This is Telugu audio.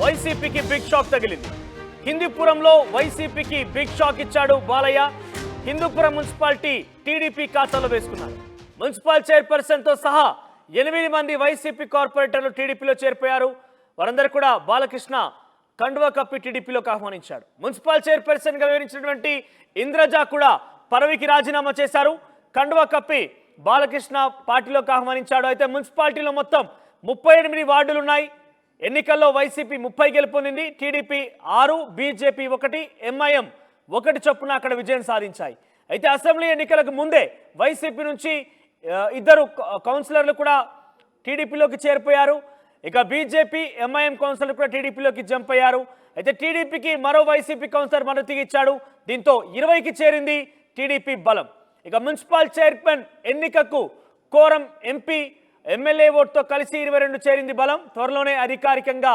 వైసీపీకి బిగ్ షాక్ తగిలింది. హిందూపురంలో వైసీపీకి బిగ్ షాక్ ఇచ్చాడు బాలయ్య. హిందూపురం మున్సిపాలిటీ టీడీపీ ఖాతాలో వేసుకున్నారు. మున్సిపల్ చైర్పర్సన్ తో సహా 8 మంది వైసీపీ కార్పొరేటర్లు టీడీపీలో చేరిపోయారు. వారందరూ కూడా బాలకృష్ణ కండువా కప్పి టీడీపీలోకి ఆహ్వానించాడు. మున్సిపల్ చైర్పర్సన్ గా వివరించినటువంటి ఇంద్రజ కూడా పదవికి రాజీనామా చేశారు. కండువా కప్పి బాలకృష్ణ పార్టీలోకి ఆహ్వానించాడు. అయితే మున్సిపాలిటీలో మొత్తం 38 వార్డులు ఉన్నాయి. ఎన్నికల్లో వైసీపీ 30 గెలుపొందింది. టీడీపీ 6, బీజేపీ 1, ఎంఐఎం 1 చొప్పున అక్కడ విజయం సాధించాయి. అయితే అసెంబ్లీ ఎన్నికలకు ముందే వైసీపీ నుంచి 2 కౌన్సిలర్లు కూడా టీడీపీలోకి చేరిపోయారు. ఇక బీజేపీ, ఎంఐఎం కౌన్సిలర్ కూడా టీడీపీలోకి జంప్ అయ్యారు. అయితే టీడీపీకి మరో వైసీపీ కౌన్సిలర్ మద్దతు ఇచ్చాడు. దీంతో 20కి చేరింది టీడీపీ బలం. ఇక మున్సిపల్ చైర్మన్ ఎన్నికకు కోరం ఎంపీ, ఎమ్మెల్యే ఓటుతో కలిసి 22 చేరింది బలం. త్వరలోనే అధికారికంగా